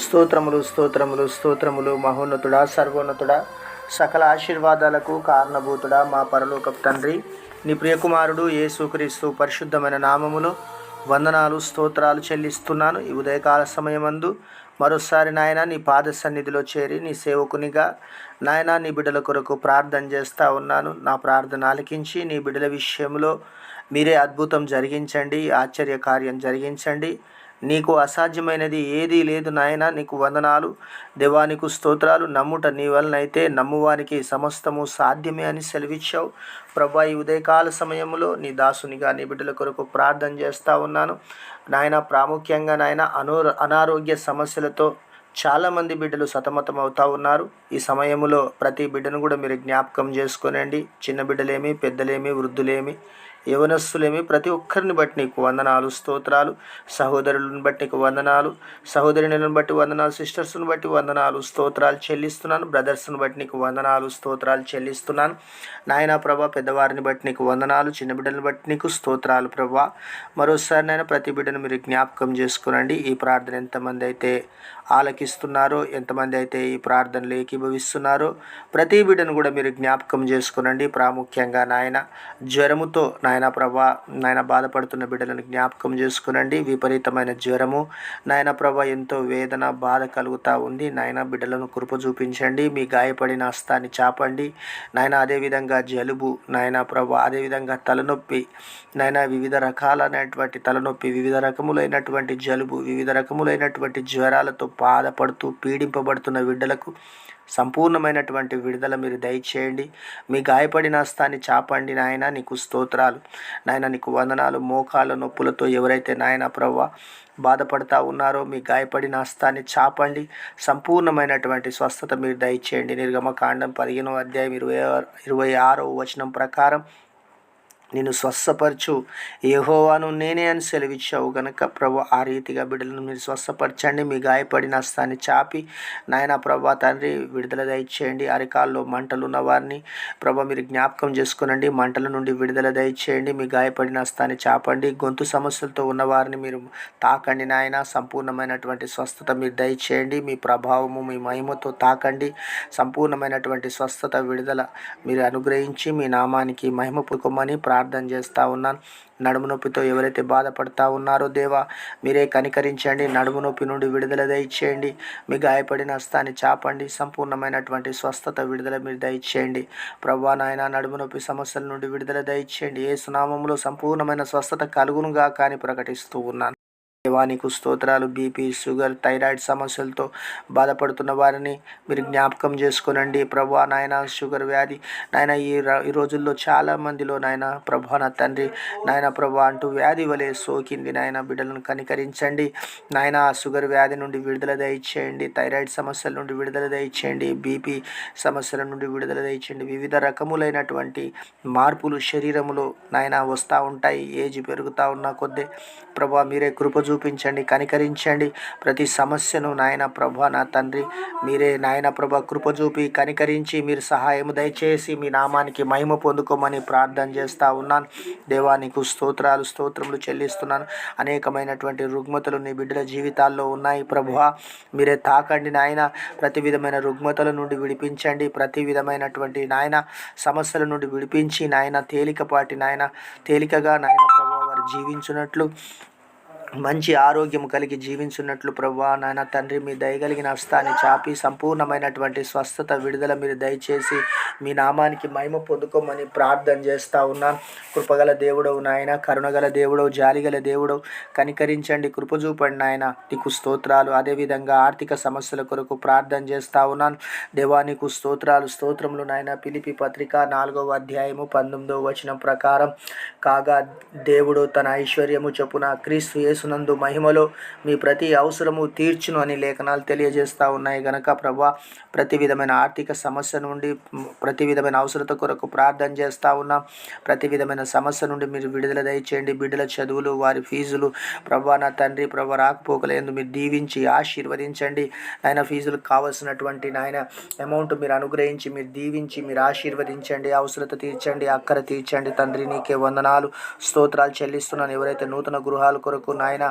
స్తోత్రములు స్తోత్రములు స్తోత్రములు మహోన్నతుడా, సర్వోన్నతుడా, సకల ఆశీర్వాదాలకు కారణభూతుడా, మా పరలోకపు తండ్రి, నీ ప్రియకుమారుడు యేసుక్రీస్తు పరిశుద్ధమైన నామములో వందనాలు స్తోత్రాలు చెల్లిస్తున్నాను. ఈ ఉదయకాల సమయమందు మరోసారి నాయన నీ పాద సన్నిధిలో చేరి నీ సేవకునిగా నాయన నీ బిడ్డల కొరకు ప్రార్థన చేస్తూ ఉన్నాను. నా ప్రార్థన ఆలకించి నీ బిడ్డల విషయంలో మీరే అద్భుతం జరిగించండి, ఆశ్చర్య కార్యం జరిగించండి. నీకు అసాధ్యమైనది ఏదీ లేదు నాయన. నీకు వందనాలు దేవా, నీకు స్తోత్రాలు. నమ్ముట నీ వలనైతే నమ్మువానికి సమస్తము సాధ్యమే అని సెలవిచ్చావు ప్రభా. ఈ ఉదయకాల సమయంలో నీ దాసునిగా నీ బిడ్డల కొరకు ప్రార్థన చేస్తూ ఉన్నాను నాయన. ప్రాముఖ్యంగా నాయన అనారోగ్య సమస్యలతో చాలామంది బిడ్డలు సతమతం అవుతూ ఉన్నారు. ఈ సమయంలో ప్రతి బిడ్డను కూడా మీరు జ్ఞాపకం చేసుకోనండి. చిన్న బిడ్డలేమి, పెద్దలేమి, వృద్ధులేమి, యవనస్తులేమి, ప్రతి ఒక్కరిని బట్టి నీకు వందనాలు స్తోత్రాలు. సహోదరులను బట్టి నీకు వందనాలు, సహోదరులను బట్టి వందనాలు, సిస్టర్స్ని బట్టి వందనాలు స్తోత్రాలు చెల్లిస్తున్నాను. బ్రదర్స్ని బట్టి నీకు వందనాలు స్తోత్రాలు చెల్లిస్తున్నాను నాయన ప్రభా. పెద్దవారిని బట్టి నీకు వందనాలు, చిన్న బిడ్డలను బట్టి నీకు స్తోత్రాలు ప్రభా. మరోసారి నాయన ప్రతి బిడ్డను మీరు జ్ఞాపకం చేసుకునండి. ఈ ప్రార్థన ఎంతమంది అయితే ఆలకిస్తున్నారో, ఎంతమంది అయితే ఈ ప్రార్థనలు ఏకీభవిస్తున్నారో ప్రతి బిడ్డను కూడా మీరు జ్ఞాపకం చేసుకునండి. ప్రాముఖ్యంగా నాయన జ్వరముతో నాయన ప్రభా నాయన బాధపడుతున్న బిడ్డలను జ్ఞాపకం చేసుకునండి. విపరీతమైన జ్వరము నాయన ప్రభా, ఎంతో వేదన బాధ కలుగుతూ ఉంది నాయన. బిడ్డలను కృప చూపించండి, మీ గాయపడిన హస్తాన్ని చాపండి నాయన. అదేవిధంగా జలుబు నాయన ప్రభా, అదేవిధంగా తలనొప్పి నాయన, వివిధ రకాలైనటువంటి తలనొప్పి, వివిధ రకములైనటువంటి జలుబు, వివిధ రకములైనటువంటి జ్వరాలతో బాధపడుతూ పీడింపబడుతున్న బిడ్డలకు సంపూర్ణమైనటువంటి విడుదల మీరు దయచేయండి. మీ గాయపడిన హస్తాన్ని చాపండి నాయన. నీకు స్తోత్రాలు నాయన, నీకు వందనాలు. మోకాళ్ళ నొప్పులతో ఎవరైతే నాయన ప్రభా బాధపడతా ఉన్నారో మీ గాయపడిన హస్తాన్ని చాపండి. సంపూర్ణమైనటువంటి స్వస్థత మీరు దయచేయండి. నిర్గమకాండం 15వ అధ్యాయం 26వ వచనం ప్రకారం నేను స్వస్థపరచు యెహోవాను నేనే అని సెలవిచ్చావు గనక ప్రభు, ఆ రీతిగా బిడ్డలను మీరు స్వస్థపరచండి. మీ గాయపడిన హస్తాన్ని చాపి నాయన ప్రభా తండ్రి విడుదల దయచేయండి. అరికాల్లో మంటలు ఉన్న వారిని ప్రభా మీరు జ్ఞాపకం చేసుకునండి. మంటల నుండి విడుదల దయచేయండి. మీ గాయపడిన హస్తాన్ని చాపండి. గొంతు సమస్యలతో ఉన్నవారిని మీరు తాకండి నాయన. సంపూర్ణమైనటువంటి స్వస్థత మీరు దయచేయండి. మీ ప్రభావము, మీ మహిమతో తాకండి. సంపూర్ణమైనటువంటి స్వస్థత, విడుదల మీరు అనుగ్రహించి మీ నామానికి మహిమ పొందుకోమని ప్రార్థన చేస్తూ ఉన్నాను. నడుము నొప్పితో ఎవరైతే బాధపడతా ఉన్నారో దేవా మీరే కనికరించండి. నడుము నొప్పి నుండి విడుదల దయచేయండి. మీ గాయపడిన హస్తాన్ని చాపండి. సంపూర్ణమైనటువంటి స్వస్థత, విడుదల మీరు దయచేయండి ప్రభా నాయన. నడుము నొప్పి సమస్యల నుండి విడుదల దయచేయండి. యేసు నామములో సంపూర్ణమైన స్వస్థత కలుగునుగా కానీ ప్రకటిస్తూ ఉన్నాను. దేవానికి స్తోత్రాలు. బీపీ, షుగర్, థైరాయిడ్ సమస్యలతో బాధపడుతున్న వారిని మీరు జ్ఞాపకం చేసుకునండి ప్రభా నాయన. షుగర్ వ్యాధి నాయన ఈ రోజుల్లో చాలామందిలో నాయన ప్రభా నా తండ్రి నాయన ప్రభా అంటూ వ్యాధి వలె సోకింది నాయన. బిడ్డలను కనికరించండి నాయన. షుగర్ వ్యాధి నుండి విడుదల దయచేయండి. థైరాయిడ్ సమస్యల నుండి విడుదల దయచేయండి. బీపీ సమస్యల నుండి విడుదల దయచేయండి. వివిధ రకములైనటువంటి మార్పులు శరీరములో నాయన వస్తూ ఉంటాయి. ఏజ్ పెరుగుతూ ఉన్న కొద్దీ ప్రభా మీరే కృప చూపించండి, కనికరించండి. ప్రతి సమస్యను నాయన ప్రభా నా తండ్రి మీరే నాయన ప్రభా కృప చూపి కనికరించి మీరు సహాయము దయచేసి మీ నామానికి మహిమ పొందుకోమని ప్రార్థన చేస్తూ ఉన్నాను. దేవానికి స్తోత్రములు చెల్లిస్తున్నాను. అనేకమైనటువంటి రుగ్మతలు నీ బిడ్డల జీవితాల్లో ఉన్నాయి ప్రభువా. మీరే తాకండి నాయన. ప్రతి విధమైన రుగ్మతల నుండి విడిపించండి. ప్రతి విధమైనటువంటి నాయన సమస్యల నుండి విడిపించి నాయన తేలికగా నాయన ప్రభా వారు జీవించున్నట్లు, మంచి ఆరోగ్యం కలిగి జీవించున్నట్లు ప్రభా నాయన తండ్రి మీ దయగలిగిన హస్తాన్ని చాపి సంపూర్ణమైనటువంటి స్వస్థత, విడుదల మీరు దయచేసి మీ నామానికి మహిమ పొందుకోమని ప్రార్థన చేస్తూ ఉన్నాను. కృపగల దేవుడవు నాయన, కరుణగల దేవుడవు, జాలిగల దేవుడవు, కనికరించండి, కృప చూపండి నాయన. నీకు స్తోత్రాలు. అదేవిధంగా ఆర్థిక సమస్యల కొరకు ప్రార్థన చేస్తూ ఉన్నాను. దేవానికి స్తోత్రములు నాయన. ఫిలిప్పీ పత్రిక 4వ అధ్యాయము 19వ వచనం ప్రకారం కాగా దేవుడు తన ఐశ్వర్యము చొప్పున క్రీస్తు యేసునందు మహిమలో మీ ప్రతి అవసరము తీర్చును అని లేఖనాలు తెలియజేస్తూ ఉన్నాయి గనక ప్రభా ప్రతి విధమైన ఆర్థిక సమస్య నుండి, ప్రతి విధమైన అవసరత కొరకు ప్రార్థన చేస్తూ ఉన్నాం. ప్రతి విధమైన సమస్య నుండి మీరు విడుదల దయచేయండి. బిడ్డల చదువులు, వారి ఫీజులు ప్రభా నా తండ్రి ప్రభా రాకపోకలందు మీరు దీవించి ఆశీర్వదించండి నాయన. ఫీజులకు కావాల్సినటువంటి నాయన అమౌంట్ మీరు అనుగ్రహించి, మీరు దీవించి, మీరు ఆశీర్వదించండి. అవసరత తీర్చండి, అక్కర తీర్చండి తండ్రి. నీకే వందనాలు స్తోత్రాలు చెల్లిస్తున్నాను. ఎవరైతే నూతన గృహాల కొరకు నాయన నాయన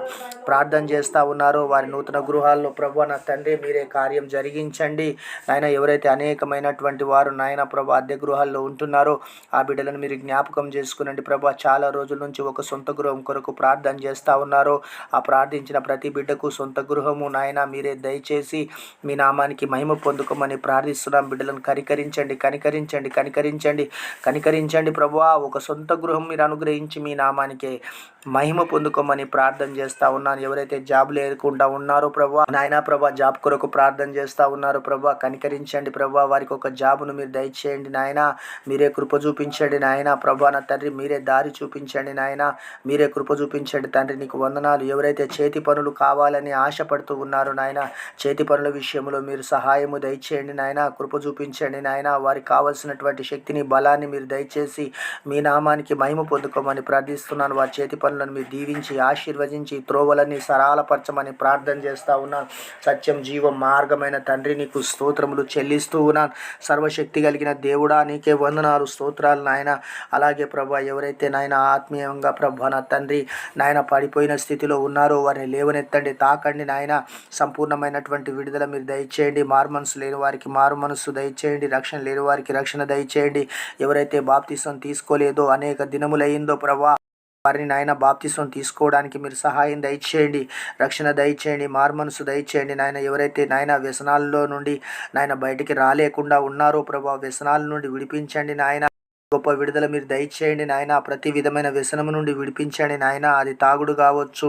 ప్రార్థన చేస్తూ ఉన్నారో వారి నూతన గృహాల్లో ప్రభు నా తండ్రి మీరే కార్యం జరిగించండి నాయన. ఎవరైతే అనేకమైనటువంటి వారు నాయన ప్రభు అద్దె గృహాల్లో ఉంటున్నారో ఆ బిడ్డలను మీరు జ్ఞాపకం చేసుకునండి ప్రభు. చాలా రోజుల నుంచి ఒక సొంత గృహం కొరకు ప్రార్థన చేస్తూ ఉన్నారో ఆ ప్రార్థించిన ప్రతి బిడ్డకు సొంత గృహము నాయన మీరే దయచేసి మీ నామానికి మహిమ పొందుకోమని ప్రార్థిస్తున్నాం. బిడ్డలను కనికరించండి కనికరించండి కనికరించండి కనికరించండి ప్రభువా. ఒక సొంత గృహం మీరు అనుగ్రహించి మీ నామానికి మహిమ పొందుకోమని ప్రార్థన చేస్తూ ఉన్నాను. ఎవరైతే జాబ్ లేకుండా ఉన్నారో ప్రభా నాయన ప్రభా జాబ్ కొరకు ప్రార్థన చేస్తూ ఉన్నారో ప్రభా కనికరించండి ప్రభా. వారికి ఒక జాబును మీరు దయచేయండి నాయన. మీరే కృప చూపించండి నాయన ప్రభా. నా తండ్రి మీరే దారి చూపించండి నాయన. మీరే కృప చూపించండి తండ్రి. నీకు వందనాలు. ఎవరైతే చేతి పనులు కావాలని ఆశపడుతూ ఉన్నారో నాయన చేతి పనుల విషయంలో మీరు సహాయము దయచేయండి నాయన. కృప చూపించండి నాయన. వారికి కావలసినటువంటి శక్తిని బలాన్ని మీరు దయచేసి మీ నామానికి మహిమ పొందుకోమని ప్రార్థిస్తున్నాను. వారి చేతి పనులను మీరు దీవించి ఆశీర్వదించి త్రోవలన్నీ సరళపరచమని ప్రార్థన చేస్తూ ఉన్నాను. సత్యం జీవం మార్గమైన తండ్రి నీకు స్తోత్రములు చెల్లిస్తూ ఉన్నాను. సర్వశక్తి కలిగిన దేవుడా నీకే వందనాలు స్తోత్రాలు నాయన. అలాగే ప్రభా ఎవరైతే నాయన ఆత్మీయంగా ప్రభా నా తండ్రి నాయన పడిపోయిన స్థితిలో ఉన్నారో వారిని లేవనెత్తండి తాకండి నాయన. సంపూర్ణమైనటువంటి విడుదల మీరు దయచేయండి. మారు మనసు లేని వారికి మారు మనసు దయచేయండి. రక్షణ లేని వారికి రక్షణ దయచేయండి. ఎవరైతే బాప్తిసం తీసుకోలేదో అనేక దినములయ్యిందో ప్రభా వారిని నాయన బాప్తిసం తీసుకోవడానికి మీరు సహాయం దయచేయండి. రక్షణ దయచేయండి. మార్మనసు దయచేయండి నాయన. ఎవరైతే నాయన వ్యసనాల్లో నుండి నాయన బయటికి రాలేకుండా ఉన్నారో ప్రభా వ్యసనాల నుండి విడిపించండి నాయన. గొప్ప విడుదల మీరు దయచేయండి నాయన. ప్రతి విధమైన వ్యసనము నుండి విడిపించండి నాయన. అది తాగుడు కావచ్చు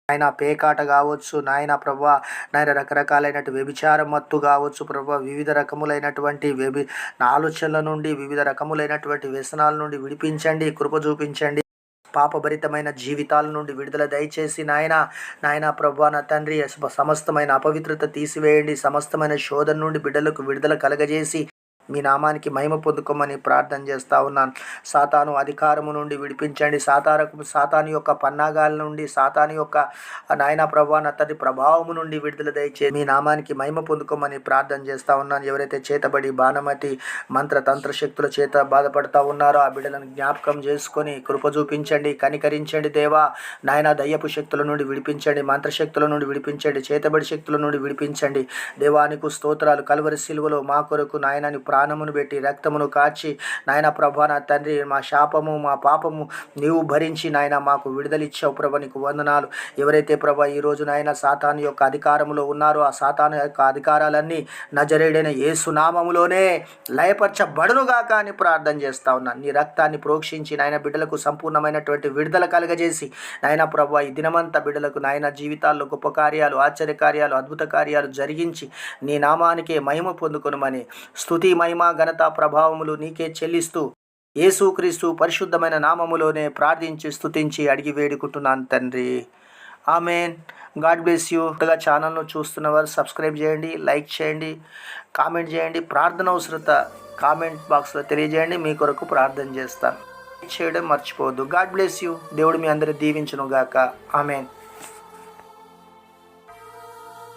నాయన, పేకాట కావచ్చు నాయన ప్రభా నాయన, రకరకాలైనటువంటి వ్యభిచారం మత్తు కావచ్చు ప్రభా, వివిధ రకములైనటువంటి ఆలోచనల నుండి వివిధ రకములైనటువంటి వ్యసనాల నుండి విడిపించండి. కృప చూపించండి. పాపభరితమైన జీవితాల నుండి విడుదల దయచేసి నాయన ప్రభా నా తండ్రి సమస్తమైన అపవిత్రత తీసివేయండి. సమస్తమైన శోధన నుండి బిడ్డలకు విడుదల కలగజేసి మీ నామానికి మహిమ పొందుకోమని ప్రార్థన చేస్తూ ఉన్నాను. సాతాను అధికారము నుండి విడిపించండి. సాతాను యొక్క పన్నాగాల నుండి సాతాను యొక్క నాయన ప్రభా నా తండ్రి ప్రభావము నుండి విడుదల దయచేసి మీ నామానికి మహిమ పొందుకోమని ప్రార్థన చేస్తూ ఉన్నాను. ఎవరైతే చేతబడి బాణమతి మంత్ర తంత్ర శక్తుల చేత బాధపడుతూ ఉన్నారో ఆ బిడ్డలను జ్ఞాపకం చేసుకొని కృప చూపించండి. కనికరించండి దేవా నాయన. దయ్యపు శక్తుల నుండి విడిపించండి. మంత్రశక్తుల నుండి విడిపించండి. చేతబడి శక్తుల నుండి విడిపించండి. దేవానికి స్తోత్రాలు. కల్వరి సిలువలో మా కొరకు నాయనని ప్రాణమును పెట్టి రక్తమును కాచి నాయన ప్రభా నా తండ్రి మా శాపము మా పాపము నీవు భరించి నాయన మాకు విడుదలిచ్చావు ప్రభా నీకు వందనాలు. ఎవరైతే ప్రభా ఈరోజు నాయన సాతాను యొక్క అధికారములో ఉన్నారో ఆ సాతాను యొక్క అధికారాలన్నీ నజరేయుడైన యేసు నామములోనే లయపరచబడునుగాక అని ప్రార్థన చేస్తా ఉన్నాను. నీ రక్తాన్ని ప్రోక్షించి నాయన బిడ్డలకు సంపూర్ణమైనటువంటి విడుదల కలగజేసి నాయన ప్రభా ఈ దినమంతా బిడ్డలకు నాయన జీవితాల్లో గొప్ప కార్యాలు ఆశ్చర్య కార్యాలు అద్భుత కార్యాలు జరిగించి నీ నామానికే మహిమ పొందుకొనుమని స్తుతి మహిమ ఘనత ప్రభావములు నీకే చెల్లిస్తూ యేసుక్రీస్తు పరిశుద్ధమైన నామములోనే ప్రార్థించి స్తుతించి అడిగి వేడుకుంటున్నాను తండ్రి. ఆమెన్. God bless you. కొత్తగా ఛానల్ను చూస్తున్న వారు సబ్స్క్రైబ్ చేయండి, లైక్ చేయండి, కామెంట్ చేయండి. ప్రార్థన అవసరత కామెంట్ బాక్స్లో తెలియజేయండి. మీ కొరకు ప్రార్థన చేస్తాను. చేయడం మర్చిపోవద్దు. God bless you. దేవుడు మీ అందరూ దీవించును గాక. ఆమెన్.